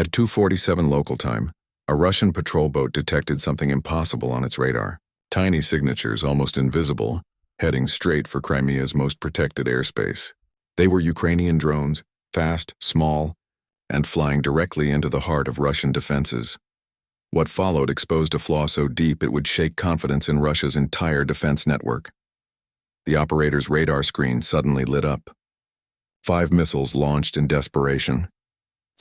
At 2:47 local time, a Russian patrol boat detected something impossible on its radar. Tiny signatures, almost invisible, heading straight for Crimea's most protected airspace. They were Ukrainian drones, fast, small, and flying directly into the heart of Russian defenses. What followed exposed a flaw so deep it would shake confidence in Russia's entire defense network. The operator's radar screen suddenly lit up. 5 missiles launched in desperation.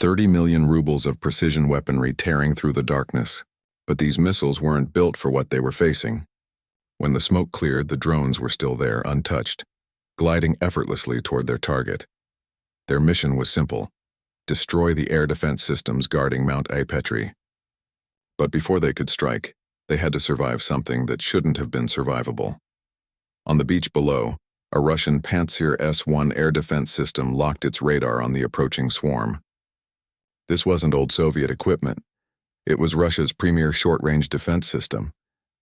30 million rubles of precision weaponry tearing through the darkness. But these missiles weren't built for what they were facing. When the smoke cleared, the drones were still there, untouched, gliding effortlessly toward their target. Their mission was simple: destroy the air defense systems guarding Mount Petri. But before they could strike, they had to survive something that shouldn't have been survivable. On the beach below, a Russian Pantsir S-1 air defense system locked its radar on the approaching swarm. This wasn't old Soviet equipment. It was Russia's premier short-range defense system,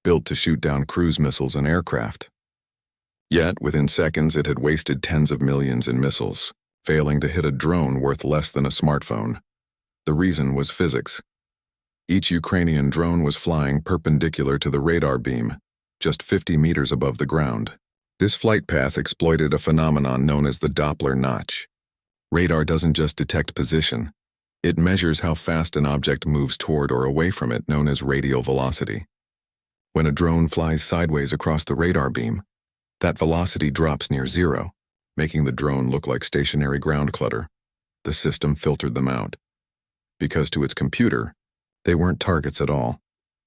built to shoot down cruise missiles and aircraft. Yet, within seconds, it had wasted tens of millions in missiles, failing to hit a drone worth less than a smartphone. The reason was physics. Each Ukrainian drone was flying perpendicular to the radar beam, just 50 meters above the ground. This flight path exploited a phenomenon known as the Doppler notch. Radar doesn't just detect position. It measures how fast an object moves toward or away from it, known as radial velocity. When a drone flies sideways across the radar beam, that velocity drops near zero, making the drone look like stationary ground clutter. The system filtered them out. Because to its computer, they weren't targets at all.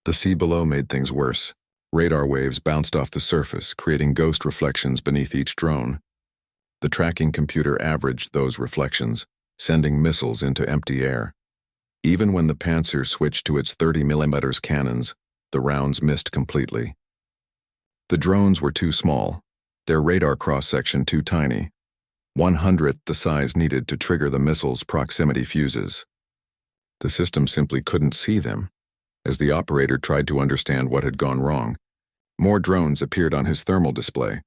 The sea below made things worse. Radar waves bounced off the surface, creating ghost reflections beneath each drone. The tracking computer averaged those reflections, sending missiles into empty air. Even when the Pantsir switched to its 30mm cannons, the rounds missed completely. The drones were too small, their radar cross-section too tiny, 1/100th the size needed to trigger the missile's proximity fuses. The system simply couldn't see them. As the operator tried to understand what had gone wrong, more drones appeared on his thermal display,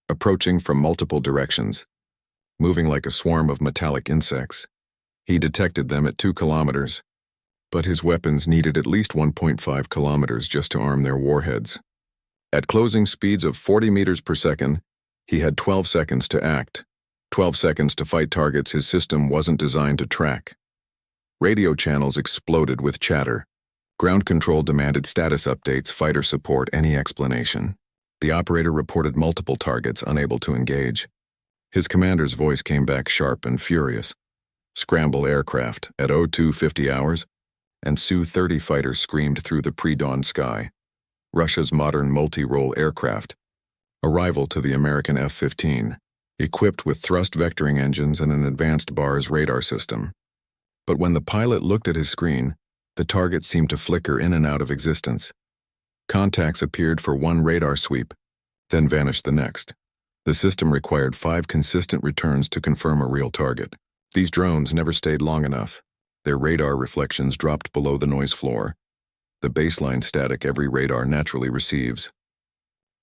approaching from multiple directions, moving like a swarm of metallic insects. He detected them at 2 kilometers, but his weapons needed at least 1.5 kilometers just to arm their warheads. At closing speeds of 40 meters per second, he had 12 seconds to act, 12 seconds to fight targets his system wasn't designed to track. Radio channels exploded with chatter. Ground control demanded status updates, fighter support, any explanation. The operator reported multiple targets unable to engage. His commander's voice came back sharp and furious. Scramble aircraft at 0250 hours, and Su-30 fighters screamed through the pre-dawn sky. Russia's modern multi-role aircraft, a rival to the American F-15, equipped with thrust vectoring engines and an advanced BARS radar system. But when the pilot looked at his screen, the target seemed to flicker in and out of existence. Contacts appeared for one radar sweep, then vanished the next. The system required 5 consistent returns to confirm a real target. These drones never stayed long enough. Their radar reflections dropped below the noise floor, the baseline static every radar naturally receives.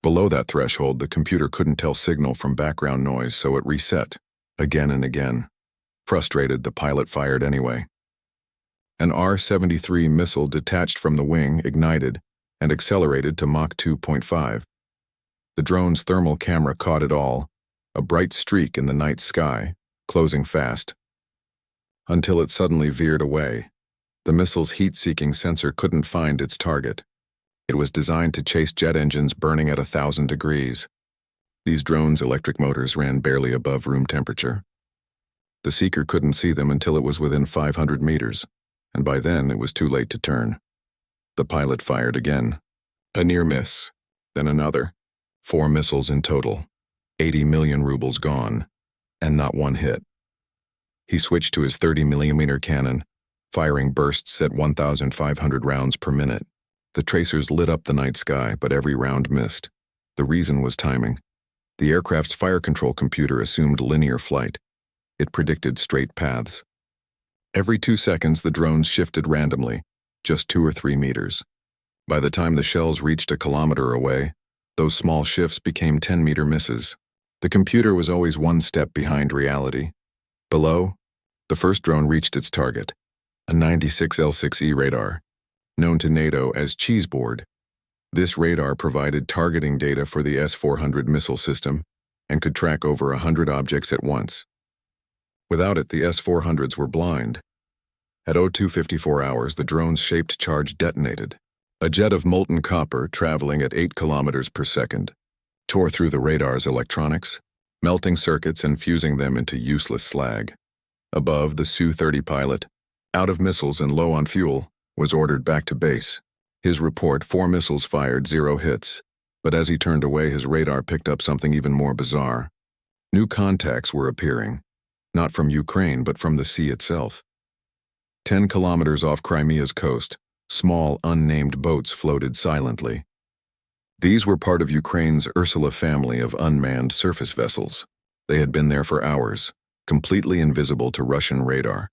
Below that threshold, the computer couldn't tell signal from background noise, so it reset, again and again. Frustrated, the pilot fired anyway. An R-73 missile detached from the wing, ignited, and accelerated to Mach 2.5. The drone's thermal camera caught it all, a bright streak in the night sky, closing fast, until it suddenly veered away. The missile's heat-seeking sensor couldn't find its target. It was designed to chase jet engines burning at 1,000 degrees. These drones' electric motors ran barely above room temperature. The seeker couldn't see them until it was within 500 meters. And by then it was too late to turn. The pilot fired again. A near miss, then another. 4 missiles in total, 80 million rubles gone, and not one hit. He switched to his 30mm cannon, firing bursts at 1,500 rounds per minute. The tracers lit up the night sky, but every round missed. The reason was timing. The aircraft's fire control computer assumed linear flight. It predicted straight paths. Every 2 seconds, the drones shifted randomly, just 2 or 3 meters. By the time the shells reached a kilometer away, those small shifts became 10-meter misses. The computer was always one step behind reality. Below, the first drone reached its target, a 96L6E radar, known to NATO as cheeseboard. This radar provided targeting data for the S-400 missile system and could track over 100 objects at once. Without it, the S-400s were blind. At 0254 hours, the drone's shaped charge detonated. A jet of molten copper, traveling at 8 kilometers per second, tore through the radar's electronics, melting circuits and fusing them into useless slag. Above, the Su-30 pilot, out of missiles and low on fuel, was ordered back to base. His report: 4 missiles fired, 0 hits. But as he turned away, his radar picked up something even more bizarre. New contacts were appearing, not from Ukraine but from the sea itself. 10 kilometers off Crimea's coast, small, unnamed boats floated silently. These were part of Ukraine's Ursula family of unmanned surface vessels. They had been there for hours, completely invisible to Russian radar.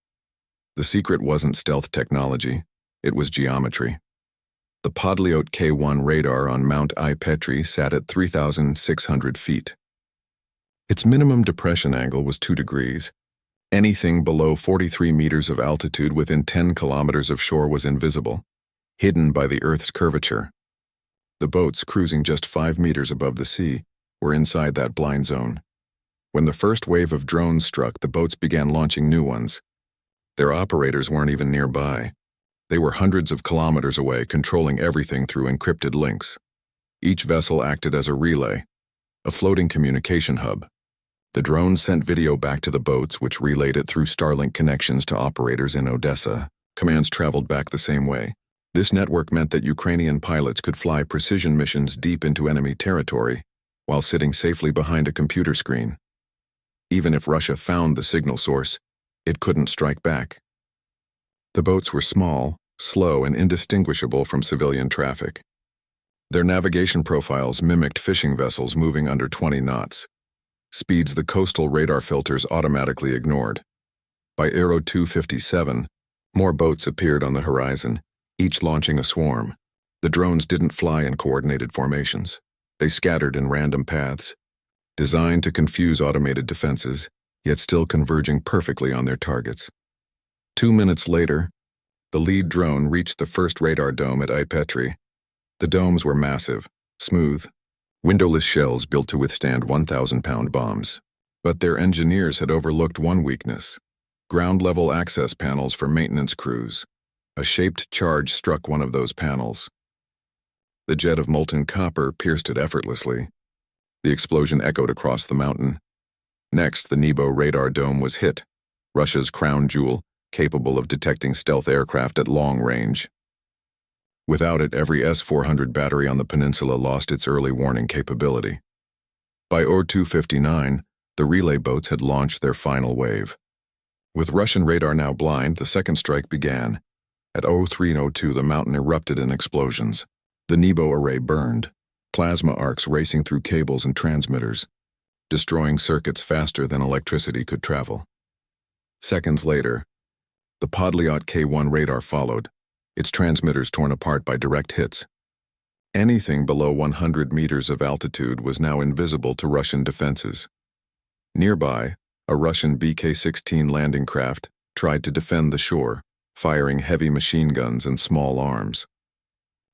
The secret wasn't stealth technology, it was geometry. The Podlyot K1 radar on Mount Petri sat at 3,600 feet. Its minimum depression angle was 2 degrees. Anything below 43 meters of altitude within 10 kilometers of shore was invisible, hidden by the Earth's curvature. The boats, cruising just 5 meters above the sea, were inside that blind zone. When the first wave of drones struck, the boats began launching new ones. Their operators weren't even nearby. They were hundreds of kilometers away, controlling everything through encrypted links. Each vessel acted as a relay, a floating communication hub. The drones sent video back to the boats, which relayed it through Starlink connections to operators in Odessa. Commands traveled back the same way. This network meant that Ukrainian pilots could fly precision missions deep into enemy territory while sitting safely behind a computer screen. Even if Russia found the signal source, it couldn't strike back. The boats were small, slow, and indistinguishable from civilian traffic. Their navigation profiles mimicked fishing vessels moving under 20 knots. Speeds the coastal radar filters automatically ignored. By 0257, more boats appeared on the horizon, each launching a swarm. The drones didn't fly in coordinated formations. They scattered in random paths, designed to confuse automated defenses, yet still converging perfectly on their targets. 2 minutes later, the lead drone reached the first radar dome at Petri. The domes were massive, smooth, windowless shells built to withstand 1,000-pound bombs. But their engineers had overlooked one weakness: ground-level access panels for maintenance crews. A shaped charge struck one of those panels. The jet of molten copper pierced it effortlessly. The explosion echoed across the mountain. Next, the Nebo radar dome was hit, Russia's crown jewel, capable of detecting stealth aircraft at long range. Without it, every S-400 battery on the peninsula lost its early warning capability. By 0259, the relay boats had launched their final wave. With Russian radar now blind, the second strike began. At 0302, the mountain erupted in explosions. The Nebo array burned, plasma arcs racing through cables and transmitters, destroying circuits faster than electricity could travel. Seconds later, the Podlyot K1 radar followed, its transmitters torn apart by direct hits. Anything below 100 meters of altitude was now invisible to Russian defenses. Nearby, a Russian BK-16 landing craft tried to defend the shore, firing heavy machine guns and small arms.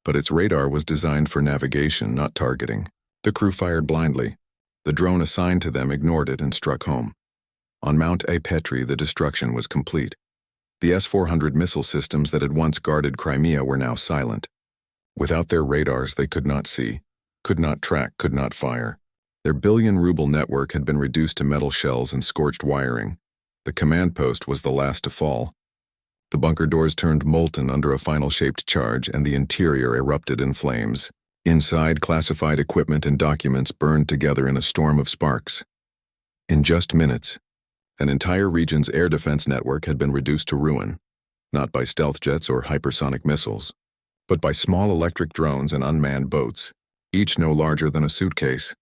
But its radar was designed for navigation, not targeting. The crew fired blindly. The drone assigned to them ignored it and struck home. On Mount Petri, the destruction was complete. The S-400 missile systems that had once guarded Crimea were now silent. Without their radars, they could not see, could not track, could not fire. Their billion-ruble network had been reduced to metal shells and scorched wiring. The command post was the last to fall. The bunker doors turned molten under a final shaped charge, and the interior erupted in flames. Inside, classified equipment and documents burned together in a storm of sparks. In just minutes, an entire region's air defense network had been reduced to ruin, not by stealth jets or hypersonic missiles, but by small electric drones and unmanned boats, each no larger than a suitcase.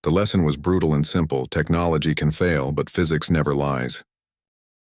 The lesson was brutal and simple: technology can fail, but physics never lies.